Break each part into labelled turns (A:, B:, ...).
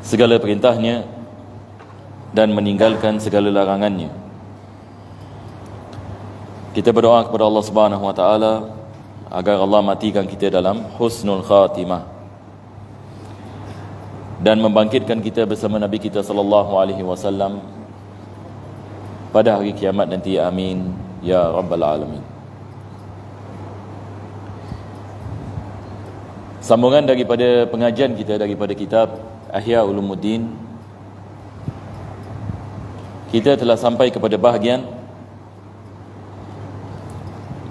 A: segala perintahnya dan meninggalkan segala larangannya. Kita berdoa kepada Allah Subhanahu wa taala agar Allah matikan kita dalam husnul khatimah dan membangkitkan kita bersama Nabi kita sallallahu alaihi wasallam pada hari kiamat nanti. Amin ya rabbal alamin. Sambungan daripada pengajian kita daripada kitab Ihya Ulumuddin, kita telah sampai kepada bahagian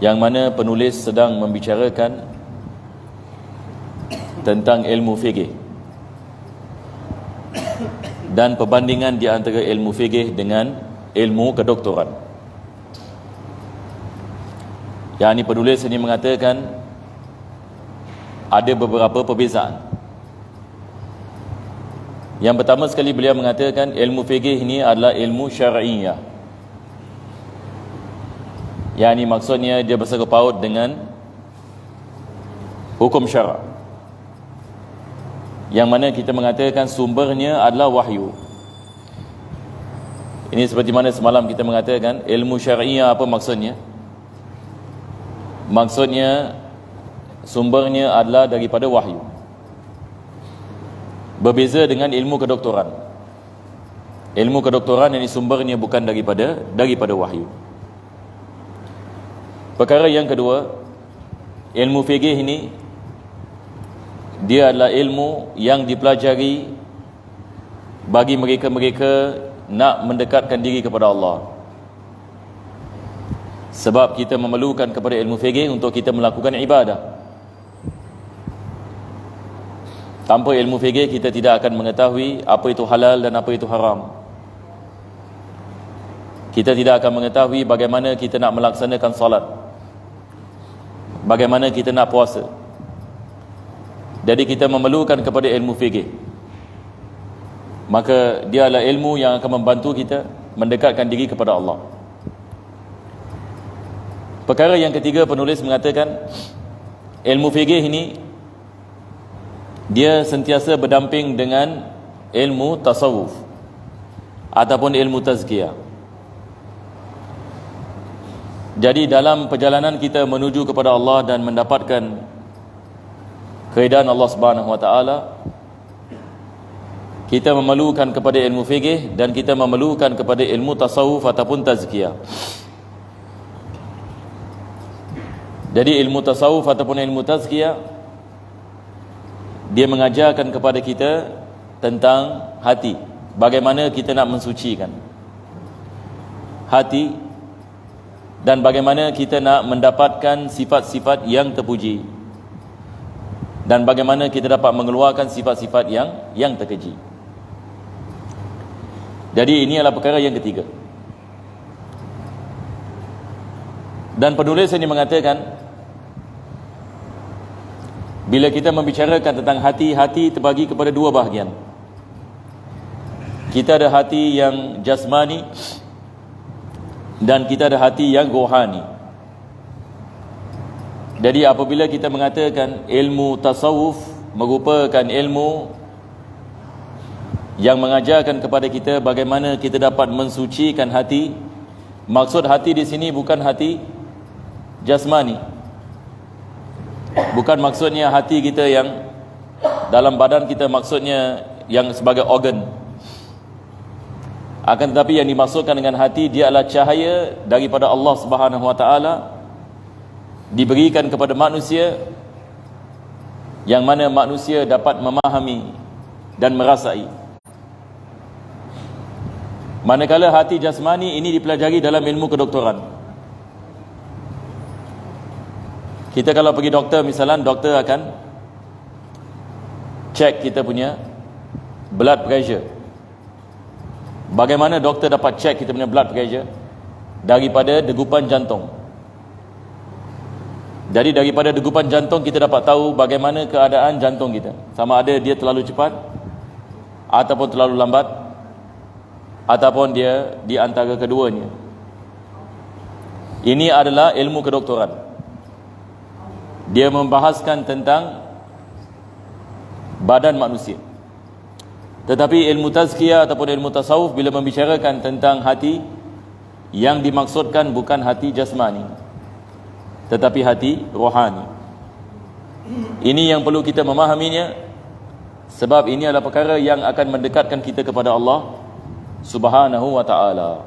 A: yang mana penulis sedang membicarakan tentang ilmu fiqih dan perbandingan di antara ilmu fiqih dengan ilmu kedoktoran. Yang ini penulis ini mengatakan ada beberapa perbezaan. Yang pertama sekali beliau mengatakan ilmu fiqih ini adalah ilmu syar'iyah. Yang ini maksudnya dia bersangkut paut dengan hukum syarak, yang mana kita mengatakan sumbernya adalah wahyu. Ini seperti mana semalam kita mengatakan ilmu syar'iyah apa maksudnya? Maksudnya sumbernya adalah daripada wahyu. Berbeza dengan ilmu kedoktoran. Ilmu kedoktoran ini sumbernya bukan daripada wahyu. Perkara yang kedua, ilmu fiqih ini dia adalah ilmu yang dipelajari bagi mereka-mereka nak mendekatkan diri kepada Allah. Sebab kita memerlukan kepada ilmu fiqih untuk kita melakukan ibadah. Tanpa ilmu fiqih kita tidak akan mengetahui apa itu halal dan apa itu haram. Kita tidak akan mengetahui bagaimana kita nak melaksanakan salat, bagaimana kita nak puasa. Jadi kita memerlukan kepada ilmu fiqih. Maka dia adalah ilmu yang akan membantu kita mendekatkan diri kepada Allah. Perkara yang ketiga, penulis mengatakan ilmu fiqih ini dia sentiasa berdamping dengan ilmu tasawuf ataupun ilmu tazkiyah. Jadi dalam perjalanan kita menuju kepada Allah dan mendapatkan keridaan Allah Subhanahu wa taala, kita memerlukan kepada ilmu fiqih dan kita memerlukan kepada ilmu tasawuf ataupun tazkiyah. Jadi ilmu tasawuf ataupun ilmu tazkiyah dia mengajarkan kepada kita tentang hati, bagaimana kita nak mensucikan hati dan bagaimana kita nak mendapatkan sifat-sifat yang terpuji dan bagaimana kita dapat mengeluarkan sifat-sifat yang terkeji. Jadi ini adalah perkara yang ketiga. Dan penulis ini mengatakan bila kita membicarakan tentang hati, hati terbagi kepada dua bahagian. Kita ada hati yang jasmani dan kita ada hati yang rohani. Jadi apabila kita mengatakan ilmu tasawuf merupakan ilmu yang mengajarkan kepada kita bagaimana kita dapat mensucikan hati, maksud hati di sini bukan hati jasmani. Bukan maksudnya hati kita yang dalam badan kita, maksudnya yang sebagai organ. Akan tetapi yang dimaksudkan dengan hati dia adalah cahaya daripada Allah Subhanahu wa taala diberikan kepada manusia, yang mana manusia dapat memahami dan merasai. Manakala hati jasmani ini dipelajari dalam ilmu kedoktoran. Kita kalau pergi doktor, misalnya doktor akan cek kita punya blood pressure. Bagaimana doktor dapat cek kita punya blood pressure? Daripada degupan jantung. Jadi daripada degupan jantung kita dapat tahu bagaimana keadaan jantung kita, sama ada dia terlalu cepat ataupun terlalu lambat, ataupun dia di antara keduanya. Ini adalah ilmu kedoktoran. Dia membahaskan tentang badan manusia. Tetapi ilmu tazkiyah ataupun ilmu tasawuf bila membicarakan tentang hati, yang dimaksudkan bukan hati jasmani, tetapi hati rohani. Ini yang perlu kita memahaminya, sebab ini adalah perkara yang akan mendekatkan kita kepada Allah Subhanahu wa ta'ala.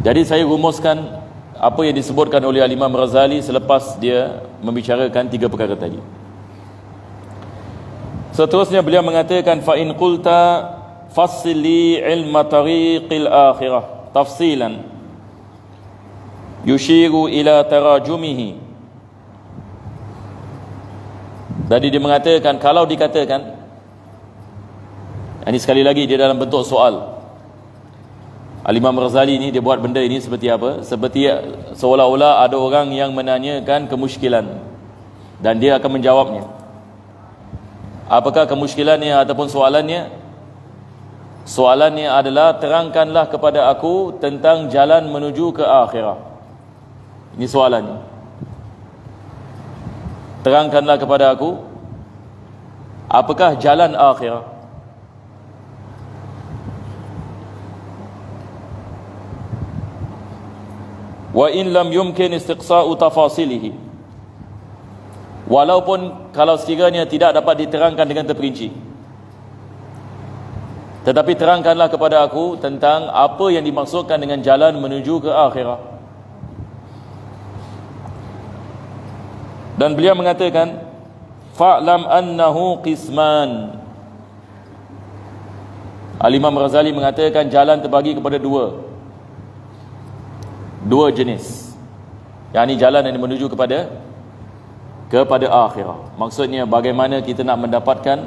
A: Jadi saya rumuskan apa yang disebutkan oleh Imam Razali selepas dia membicarakan tiga perkara tadi. Seterusnya beliau mengatakan, fa in qulta fassili ilma tariqil akhirah tafsilan yushiru ila tarajumihi. Tadi dia mengatakan, kalau dikatakan, ini sekali lagi dia dalam bentuk soal. Al-Imam Razali ni dia buat benda ini seperti apa? Seperti seolah-olah ada orang yang menanyakan kemusykilan dan dia akan menjawabnya. Apakah kemusykilannya ataupun soalannya? Soalannya adalah, terangkanlah kepada aku tentang jalan menuju ke akhirah. Ini soalannya. Terangkanlah kepada aku apakah jalan akhirah. Wa in lam yumkin istiqsa'u tafasilihi, walaupun kalau sekiranya tidak dapat diterangkan dengan terperinci, tetapi terangkanlah kepada aku tentang apa yang dimaksudkan dengan jalan menuju ke akhirah. Dan beliau mengatakan, fa'lam annahu qisman. Al-Imam Razali mengatakan jalan terbagi kepada dua jenis. Yang ini jalan yang menuju kepada akhirah. Maksudnya bagaimana kita nak mendapatkan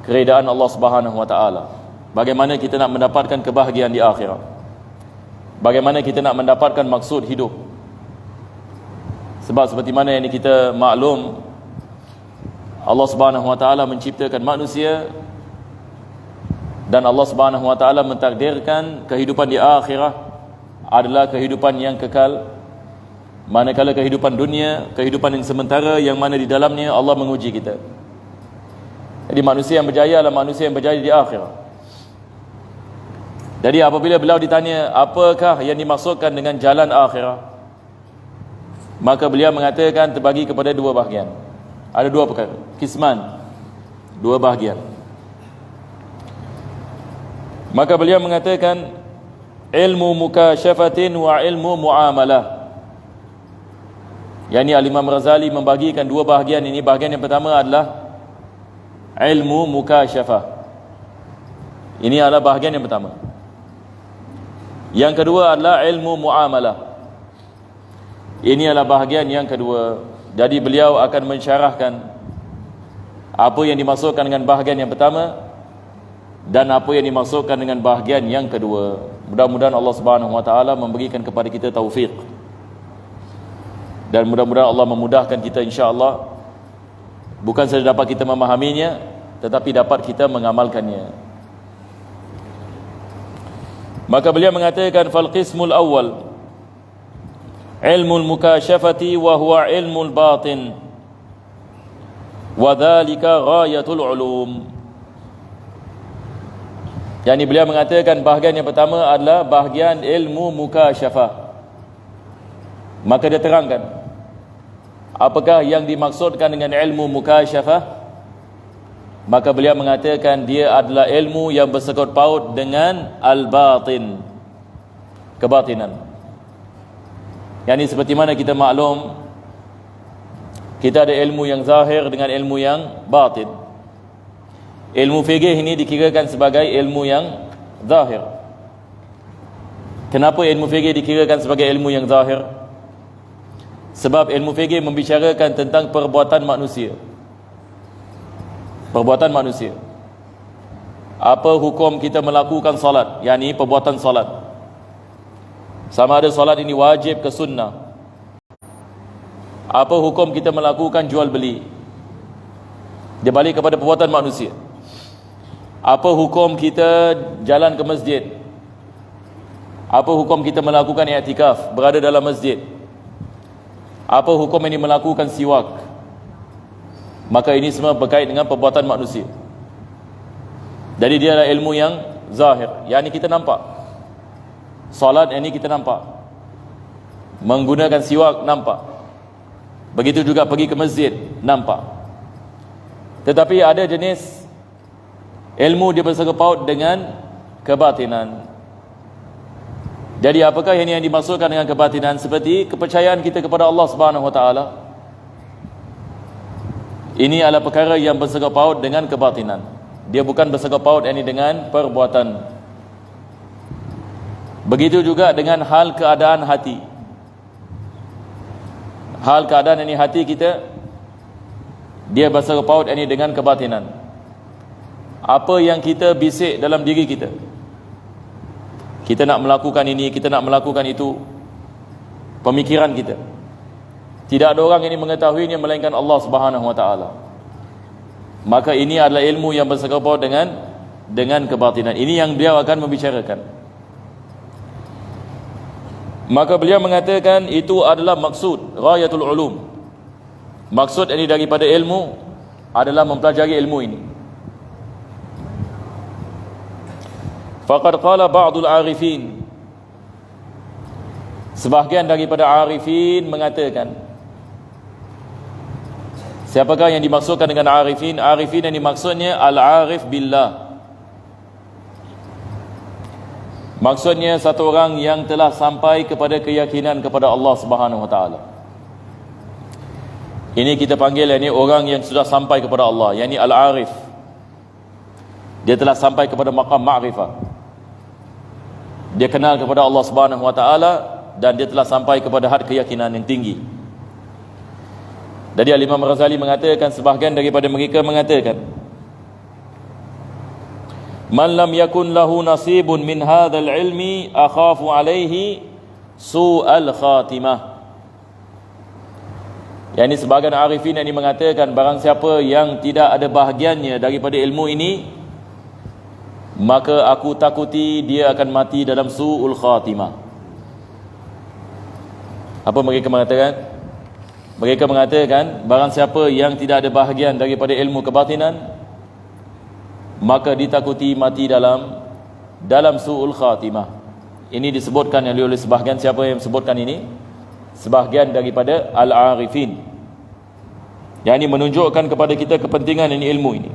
A: keredaan Allah Subhanahu wa ta'ala, bagaimana kita nak mendapatkan kebahagiaan di akhirat, bagaimana kita nak mendapatkan maksud hidup. Sebab seperti mana yang kita maklum, Allah Subhanahu wa ta'ala menciptakan manusia dan Allah Subhanahu wa ta'ala mentakdirkan kehidupan di akhirat adalah kehidupan yang kekal, manakala kehidupan dunia, kehidupan yang sementara, yang mana di dalamnya Allah menguji kita. Jadi manusia yang berjaya adalah manusia yang berjaya di akhirat. Jadi apabila beliau ditanya apakah yang dimaksudkan dengan jalan akhirat, maka beliau mengatakan terbagi kepada dua bahagian. Ada dua perkara, kisman, dua bahagian. Maka beliau mengatakan ilmu mukasyafatin wa ilmu muamalah. Yani Al-Imam Razali membagikan dua bahagian ini. Bahagian yang pertama adalah ilmu mukasyafah. Ini adalah bahagian yang pertama. Yang kedua adalah ilmu muamalah. Ini adalah bahagian yang kedua. Jadi beliau akan mensyarahkan apa yang dimaksudkan dengan bahagian yang pertama dan apa yang dimaksudkan dengan bahagian yang kedua. Mudah-mudahan Allah Subhanahu wa taala memberikan kepada kita taufik, dan mudah-mudahan Allah memudahkan kita, insya-Allah. Bukan saja dapat kita memahaminya, tetapi dapat kita mengamalkannya. Maka beliau mengatakan, fal qismul awal ilmul mukasyafati wa huwa ilmul batin wa dhalika ghayatul ulum. Yani beliau mengatakan bahagian yang pertama adalah bahagian ilmu mukasyafah. Maka dia terangkan apakah yang dimaksudkan dengan ilmu mukasyafah. Maka beliau mengatakan dia adalah ilmu yang bersangkut paut dengan al-batin, kebatinan. Yani seperti mana kita maklum, kita ada ilmu yang zahir dengan ilmu yang batin. Ilmu fiqh ini dikirakan sebagai ilmu yang zahir. Kenapa ilmu fiqh dikirakan sebagai ilmu yang zahir? Sebab ilmu fiqh membicarakan tentang perbuatan manusia. Perbuatan manusia. Apa hukum kita melakukan salat, yakni perbuatan salat. Sama ada salat ini wajib ke sunnah. Apa hukum kita melakukan jual beli. Dia balik kepada perbuatan manusia. Apa hukum kita jalan ke masjid. Apa hukum kita melakukan i'tikaf, berada dalam masjid. Apa hukum ini melakukan siwak. Maka ini semua berkait dengan perbuatan manusia. Jadi dia adalah ilmu yang zahir, yang ini kita nampak. Solat yang ini kita nampak. Menggunakan siwak nampak. Begitu juga pergi ke masjid nampak. Tetapi ada jenis ilmu dia bersangkut paut dengan kebatinan. Jadi apakah yang dimaksudkan dengan kebatinan? Seperti kepercayaan kita kepada Allah Subhanahu Wa Taala. Ini adalah perkara yang bersangkut paut dengan kebatinan. Dia bukan bersangkut paut ini dengan perbuatan. Begitu juga dengan hal keadaan hati. Hal keadaan ini hati kita, dia bersangkut paut ini dengan kebatinan. Apa yang kita bisik dalam diri kita, kita nak melakukan ini, kita nak melakukan itu, pemikiran kita, tidak ada orang ini mengetahuinya melainkan Allah Subhanahu Wa Taala. Maka ini adalah ilmu yang bersangkut paut dengan kebatinan. Ini yang beliau akan membicarakan. Maka beliau mengatakan itu adalah maksud ghayatul ulum. Maksud ini daripada ilmu adalah mempelajari ilmu ini. Faqad qala ba'dul arifin, sebahagian daripada arifin mengatakan, siapakah yang dimaksudkan dengan arifin? Arifin yang dimaksudnya al-arif billah. Maksudnya satu orang yang telah sampai kepada keyakinan kepada Allah Subhanahu Wa Taala. Ini kita panggil ini orang yang sudah sampai kepada Allah, yakni al-arif. Dia telah sampai kepada maqam ma'rifah. Dia kenal kepada Allah Subhanahu Wa Taala dan dia telah sampai kepada had keyakinan yang tinggi. Jadi Al-Imam Ghazali mengatakan, sebahagian daripada mereka mengatakan, man lam yakun lahu nasibun min hadzal ilmi akhafu alaihi su'al khatimah. Yang ini sebahagian arifin yang mengatakan, barang siapa yang tidak ada bahagiannya daripada ilmu ini, maka aku takuti dia akan mati dalam su'ul khatimah. Apa mereka mengatakan? Mereka mengatakan, barang siapa yang tidak ada bahagian daripada ilmu kebatinan, maka ditakuti mati dalam su'ul khatimah. Ini disebutkan oleh sebahagian, siapa yang sebutkan ini? Sebahagian daripada al-arifin. Yang ini menunjukkan kepada kita kepentingan ini ilmu ini.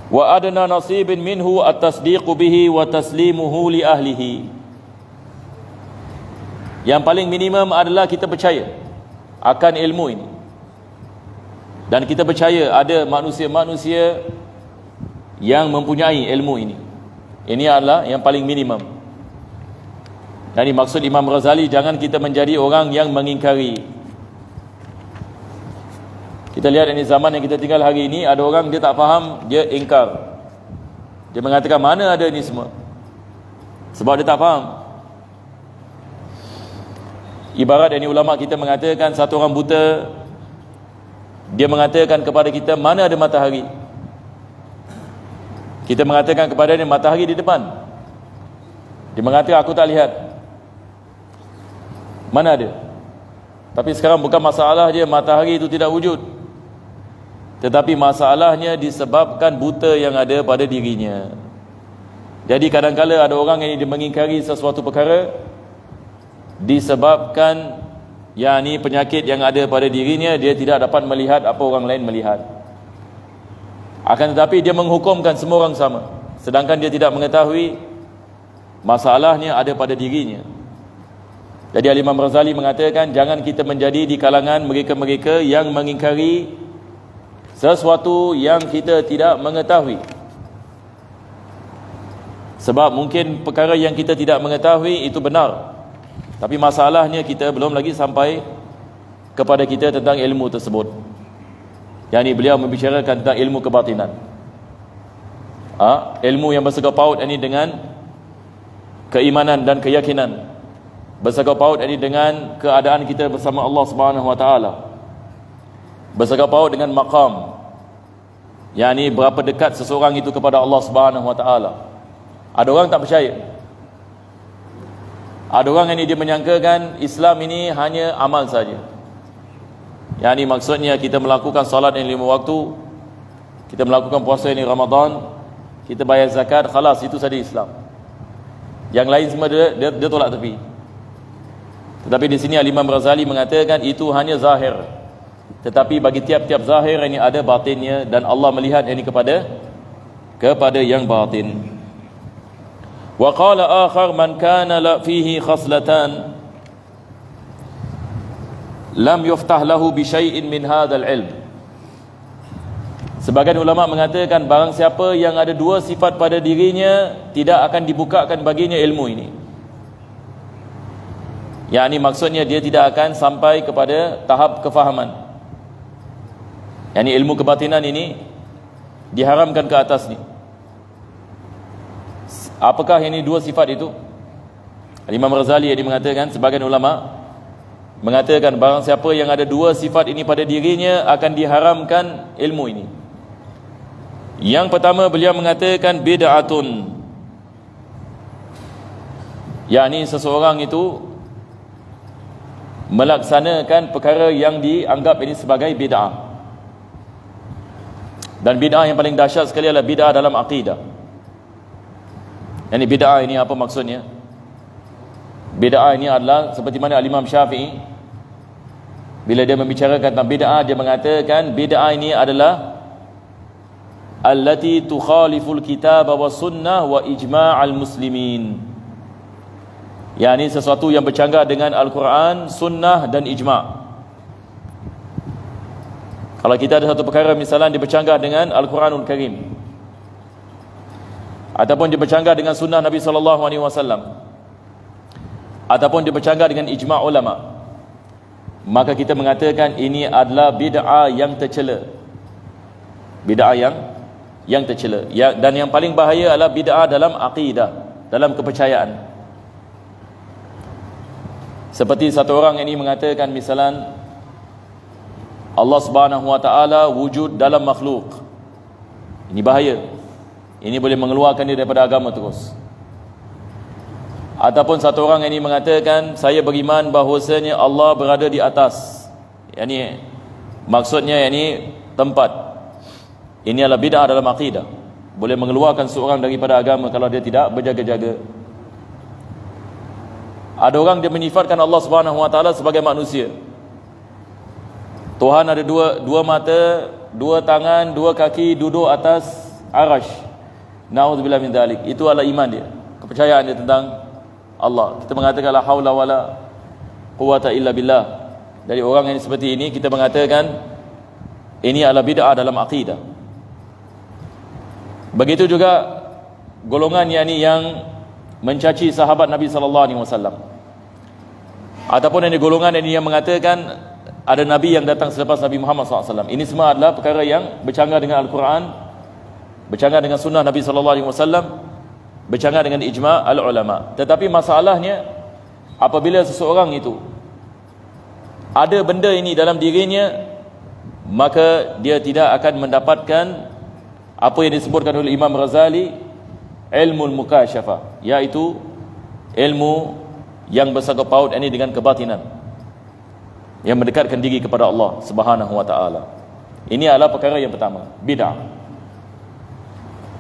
A: Wa adna nasibin minhu at-tasdiqu bihi wa taslimuhu li ahlihi. Yang paling minimum adalah kita percaya akan ilmu ini. Dan kita percaya ada manusia-manusia yang mempunyai ilmu ini. Ini adalah yang paling minimum. Jadi maksud Imam Ghazali, jangan kita menjadi orang yang mengingkari. Kita lihat ini zaman yang kita tinggal hari ini, ada orang dia tak faham, dia ingkar. Dia mengatakan mana ada ini semua, sebab dia tak faham. Ibarat ini ulama kita mengatakan, satu orang buta, dia mengatakan kepada kita, mana ada matahari? Kita mengatakan kepada dia, matahari di depan. Dia mengatakan, aku tak lihat. Mana ada? Tapi sekarang bukan masalah dia matahari itu tidak wujud, tetapi masalahnya disebabkan buta yang ada pada dirinya. Jadi kadang-kala ada orang yang mengingkari sesuatu perkara disebabkan yakni penyakit yang ada pada dirinya, dia tidak dapat melihat apa orang lain melihat. Akan tetapi dia menghukumkan semua orang sama, sedangkan dia tidak mengetahui masalahnya ada pada dirinya. Jadi Al-Imam Ghazali mengatakan, jangan kita menjadi di kalangan mereka-mereka yang mengingkari sesuatu yang kita tidak mengetahui. Sebab mungkin perkara yang kita tidak mengetahui itu benar, tapi masalahnya kita belum lagi sampai kepada kita tentang ilmu tersebut. Yang ini beliau membicarakan tentang ilmu kebatinan. Ilmu yang bersangkut paut ini dengan keimanan dan keyakinan, bersangkut paut ini dengan keadaan kita bersama Allah Subhanahu Wa Taala, bersangkut paut dengan maqam, yakni berapa dekat seseorang itu kepada Allah Subhanahu Wa Taala. Ada orang tak percaya. Ada orang ini dia menyangkakan Islam ini hanya amal saja. Yakni maksudnya kita melakukan solat yang 5 waktu, kita melakukan puasa ini Ramadan, kita bayar zakat, khalas, itu saja Islam. Yang lain semua dia tolak tepi. Tetapi di sini Al-Imam Ghazali mengatakan itu hanya zahir, tetapi bagi tiap-tiap zahir ini ada batinnya, dan Allah melihat ini kepada yang batin. Wa qala akhar man kana la fihi khaslatan lam yuftah lahu bi syai'in min hadzal ilm. Sebagian ulama mengatakan barang siapa yang ada dua sifat pada dirinya, tidak akan dibukakan baginya ilmu ini. Yang ini maksudnya dia tidak akan sampai kepada tahap kefahaman. Yang ini ilmu kebatinan ini diharamkan ke atas ni. Apakah ini dua sifat itu? Imam Ghazali yang mengatakan, sebagian ulama mengatakan barang siapa yang ada dua sifat ini pada dirinya akan diharamkan ilmu ini. Yang pertama beliau mengatakan bid'atun, yakni seseorang itu melaksanakan perkara yang dianggap ini sebagai bid'ah. Dan bid'ah yang paling dahsyat sekali adalah bid'ah dalam akidah. Yani bid'ah ini apa maksudnya? Bid'ah ini adalah seperti mana Al-Imam Syafi'i bila dia membicarakan tentang bid'ah, dia mengatakan bid'ah ini adalah allati tukhaliful kitab wa sunnah wa ijma'al muslimin. Yani sesuatu yang bercanggah dengan Al-Quran, sunnah dan ijma'. Kalau kita ada satu perkara misalnya dia bercanggah dengan Al-Quranul Karim, ataupun dia bercanggah dengan sunnah Nabi SAW, ataupun dia bercanggah dengan ijma' ulama, maka kita mengatakan ini adalah bid'ah yang tercela. Bid'ah yang tercela. Dan yang paling bahaya adalah bid'ah dalam akidah, dalam kepercayaan. Seperti satu orang ini mengatakan misalan Allah Subhanahu wa taala wujud dalam makhluk. Ini bahaya. Ini boleh mengeluarkan dia daripada agama terus. Ataupun satu orang ini mengatakan saya beriman bahawasanya Allah berada di atas. Yani maksudnya yani tempat. Ini adalah bid'ah dalam akidah. Boleh mengeluarkan seorang daripada agama kalau dia tidak berjaga-jaga. Ada orang dia menyifatkan Allah Subhanahu wa taala sebagai manusia. Tuhan ada dua mata, dua tangan, dua kaki, duduk atas arash. Na'udzubillah min dzalik. Itu adalah iman dia, kepercayaan dia tentang Allah. Kita mengatakan la haula wala quwata illa billah. Dari orang yang seperti ini kita mengatakan ini adalah bid'ah dalam akidah. Begitu juga golongan yang mencaci sahabat Nabi sallallahu alaihi wasallam. Ataupun ini golongan yang mengatakan ada nabi yang datang selepas Nabi Muhammad SAW. Ini semua adalah perkara yang bercanggah dengan Al-Quran, bercanggah dengan sunnah Nabi SAW, bercanggah dengan ijma' al-ulama. Tetapi masalahnya apabila seseorang itu ada benda ini dalam dirinya, maka dia tidak akan mendapatkan apa yang disebutkan oleh Imam Ghazali ilmu al-mukasyafah, iaitu ilmu yang bersangkut paut ini dengan kebatinan, yang mendekatkan diri kepada Allah Subhanahu wa taala. Ini adalah perkara yang pertama, bid'ah.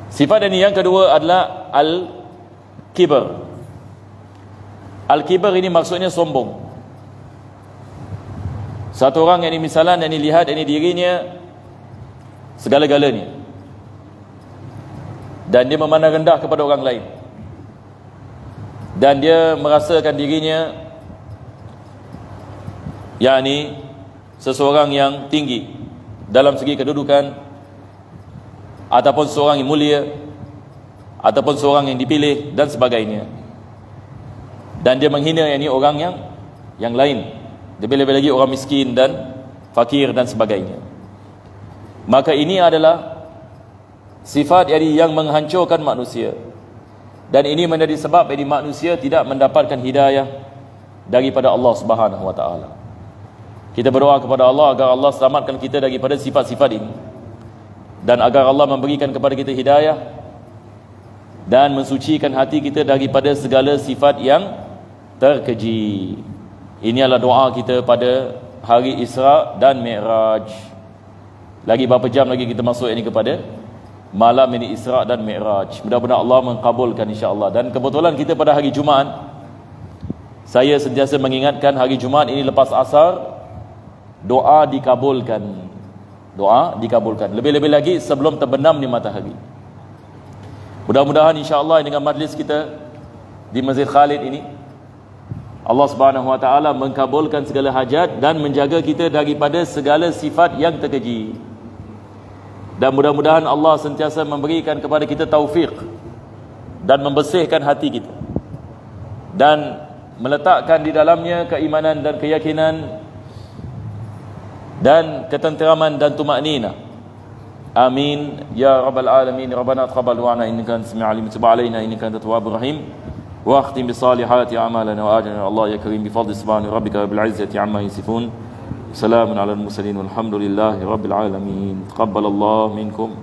A: Sifat ini yang kedua adalah al-kibr. Al-kibr ini maksudnya sombong. Satu orang yang misalan yang lihat ini dirinya segala-galanya, dan dia memandang rendah kepada orang lain, dan dia merasakan dirinya yakni seseorang yang tinggi dalam segi kedudukan, ataupun seorang yang mulia, ataupun seorang yang dipilih dan sebagainya. Dan dia menghina yakni orang yang lain, lebih-lebih lagi orang miskin dan fakir dan sebagainya. Maka ini adalah sifat yang menghancurkan manusia, dan ini menjadi sebab jadi manusia tidak mendapatkan hidayah daripada Allah Subhanahu wa taala. Kita berdoa kepada Allah agar Allah selamatkan kita daripada sifat-sifat ini, dan agar Allah memberikan kepada kita hidayah dan mensucikan hati kita daripada segala sifat yang terkeji. Ini adalah doa kita pada hari Isra dan Mi'raj. Lagi berapa jam lagi kita masuk ini kepada malam ini Isra' dan Mi'raj. Mudah-mudahan Allah mengkabulkan insya-Allah. Dan kebetulan kita pada hari Jumaat, saya sentiasa mengingatkan hari Jumaat ini lepas asar doa dikabulkan. Doa dikabulkan. Lebih-lebih lagi sebelum terbenamnya matahari. Mudah-mudahan insya-Allah dengan majlis kita di Masjid Khalid ini Allah Subhanahu wa taala mengkabulkan segala hajat dan menjaga kita daripada segala sifat yang terkeji. Dan mudah-mudahan Allah sentiasa memberikan kepada kita taufik dan membersihkan hati kita dan meletakkan di dalamnya keimanan dan keyakinan dan ketenteraman dan tumaknina. Amin ya rabbal alamin. Rabbana taqabbal du'ana innaka antas samiul alim, tub alaina innaka antat tawwabur rahim. Wa akhtim bi salihati a'malana wa ajrina Allah ya karim bi fadli subhana rabbika bil izzati amma yasifun. Salamun alal mursalin walhamdulillahi rabbil alamin. Taqabbalallahu minkum.